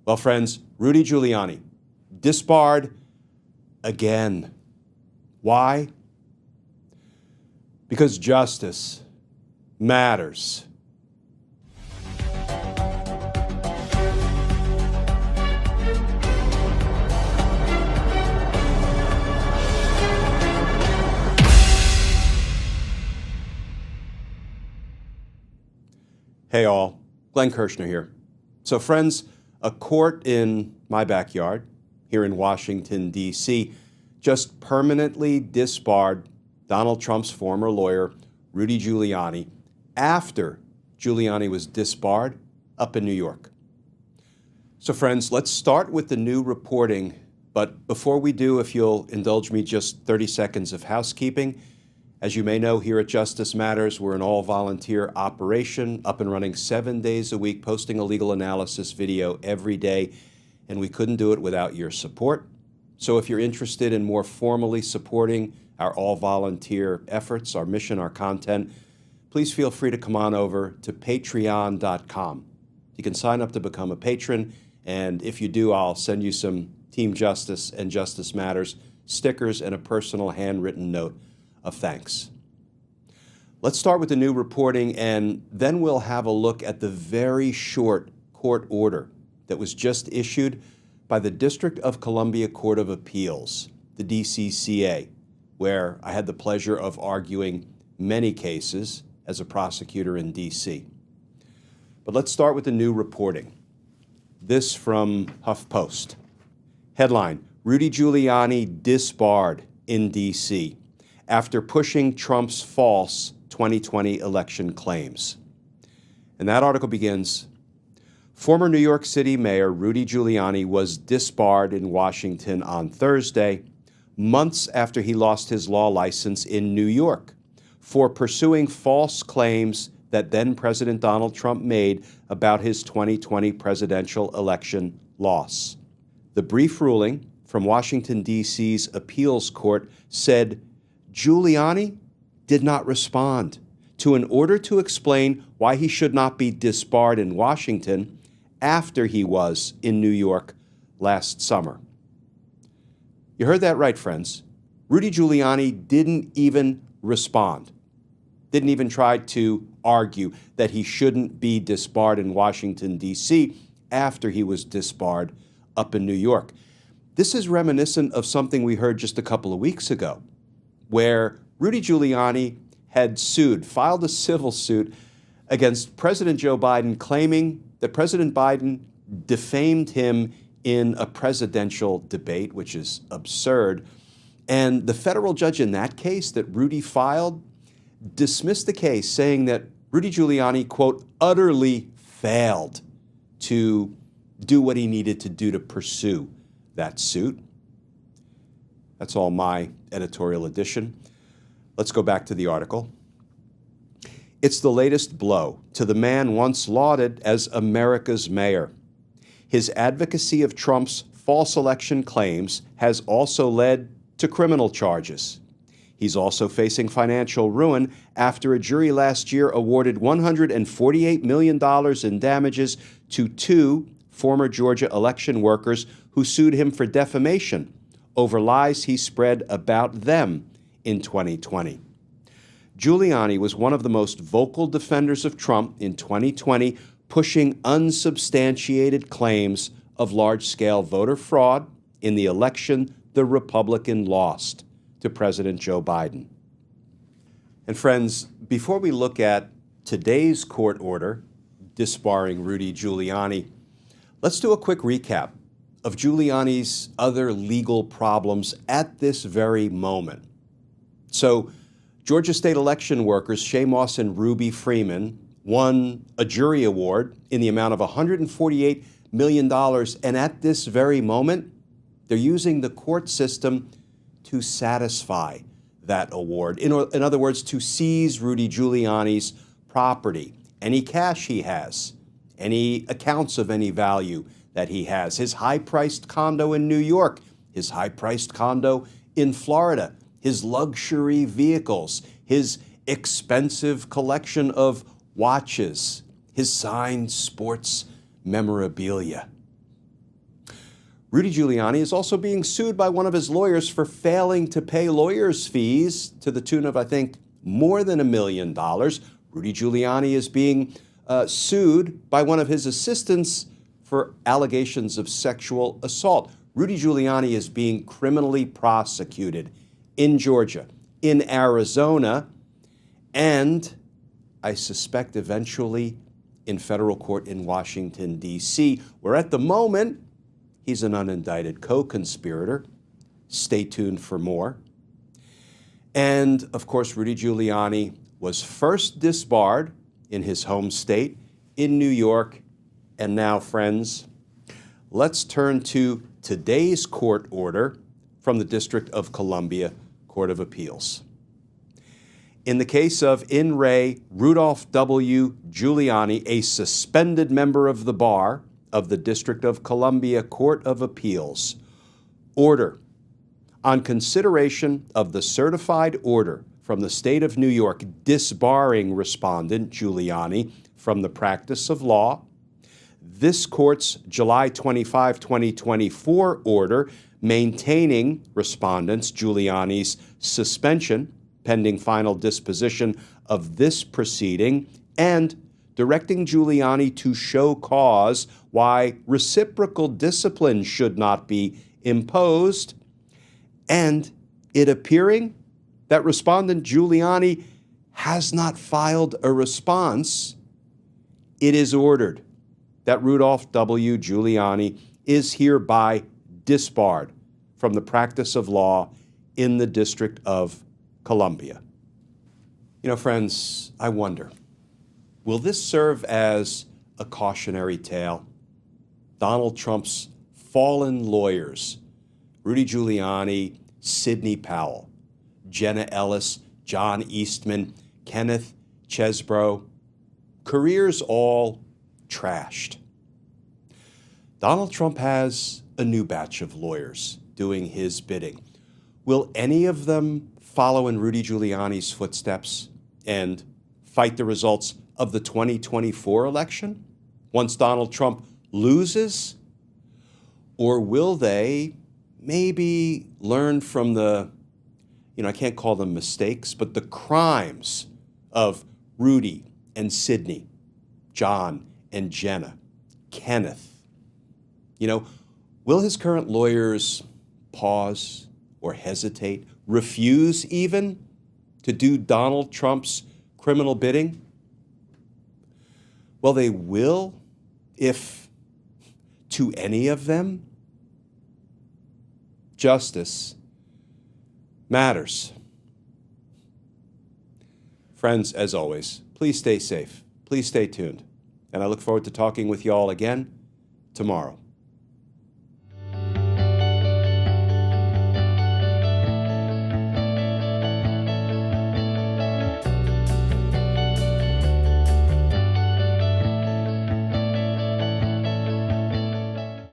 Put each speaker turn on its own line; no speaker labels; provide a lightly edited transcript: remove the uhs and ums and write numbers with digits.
Well, friends, Rudy Giuliani, disbarred again. Why? Because justice matters. Hey all, Glenn Kirshner here. So friends, a court in my backyard here in Washington, D.C. just permanently disbarred Donald Trump's former lawyer, Rudy Giuliani, after Giuliani was disbarred up in New York. So friends, let's start with the new reporting. But before we do, if you'll indulge me just 30 seconds of housekeeping. As you may know, here at Justice Matters, we're an all-volunteer operation, up and running 7 days a week, posting a legal analysis video every day, and we couldn't do it without your support. So if you're interested in more formally supporting our all-volunteer efforts, our mission, our content, please feel free to come on over to patreon.com. You can sign up to become a patron, and if you do, I'll send you some Team Justice and Justice Matters stickers and a personal handwritten note of thanks. Let's start with the new reporting, and then we'll have a look at the very short court order that was just issued by the District of Columbia Court of Appeals, the DCCA, where I had the pleasure of arguing many cases as a prosecutor in D.C. But let's start with the new reporting. This from HuffPost. Headline, Rudy Giuliani disbarred in D.C. after pushing Trump's false 2020 election claims. And that article begins, former New York City Mayor Rudy Giuliani was disbarred in Washington on Thursday, months after he lost his law license in New York, for pursuing false claims that then-President Donald Trump made about his 2020 presidential election loss. The brief ruling from Washington, D.C.'s appeals court said Giuliani did not respond to an order to explain why he should not be disbarred in Washington after he was in New York last summer. You heard that right, friends. Rudy Giuliani didn't even respond, didn't even try to argue that he shouldn't be disbarred in Washington, D.C. after he was disbarred up in New York. This is reminiscent of something we heard just a couple of weeks ago, where Rudy Giuliani had filed a civil suit against President Joe Biden, claiming that President Biden defamed him in a presidential debate, which is absurd. And the federal judge in that case that Rudy filed dismissed the case, saying that Rudy Giuliani, quote, utterly failed to do what he needed to do to pursue that suit. That's all my editorial addition. Let's go back to the article. It's the latest blow to the man once lauded as America's mayor. His advocacy of Trump's false election claims has also led to criminal charges. He's also facing financial ruin after a jury last year awarded $148 million in damages to two former Georgia election workers who sued him for defamation over lies he spread about them in 2020. Giuliani was one of the most vocal defenders of Trump in 2020, pushing unsubstantiated claims of large-scale voter fraud in the election the Republican lost to President Joe Biden. And friends, before we look at today's court order disbarring Rudy Giuliani, let's do a quick recap of Giuliani's other legal problems at this very moment. So, Georgia state election workers Shay Moss and Ruby Freeman won a jury award in the amount of $148 million, and at this very moment, they're using the court system to satisfy that award. In other words, to seize Rudy Giuliani's property, any cash he has, any accounts of any value that he has, his high-priced condo in New York, his high-priced condo in Florida, his luxury vehicles, his expensive collection of watches, his signed sports memorabilia. Rudy Giuliani is also being sued by one of his lawyers for failing to pay lawyers' fees to the tune of, I think, more than $1 million. Rudy Giuliani is being sued by one of his assistants for allegations of sexual assault. Rudy Giuliani is being criminally prosecuted in Georgia, in Arizona, and I suspect eventually in federal court in Washington, D.C., where at the moment he's an unindicted co-conspirator. Stay tuned for more. And of course, Rudy Giuliani was first disbarred in his home state in New York. And now, friends, let's turn to today's court order from the District of Columbia Court of Appeals. In the case of In re Rudolph W. Giuliani, a suspended member of the bar of the District of Columbia Court of Appeals, order on consideration of the certified order from the state of New York disbarring respondent Giuliani from the practice of law, this court's July 25, 2024 order maintaining respondents Giuliani's suspension pending final disposition of this proceeding, and directing Giuliani to show cause why reciprocal discipline should not be imposed, and it appearing that respondent Giuliani has not filed a response, it is ordered that Rudolph W. Giuliani is hereby disbarred from the practice of law in the District of Columbia. You know, friends, I wonder, will this serve as a cautionary tale? Donald Trump's fallen lawyers, Rudy Giuliani, Sidney Powell, Jenna Ellis, John Eastman, Kenneth Chesebro, careers all trashed. Donald Trump has a new batch of lawyers doing his bidding. Will any of them follow in Rudy Giuliani's footsteps and fight the results of the 2024 election once Donald Trump loses? Or will they maybe learn from the, I can't call them mistakes, but the crimes of Rudy and Sidney, John and Jenna, Kenneth? Will his current lawyers pause or hesitate, refuse even to do Donald Trump's criminal bidding? Well, they will if to any of them justice matters. Friends, as always, please stay safe. Please stay tuned. And I look forward to talking with you all again tomorrow.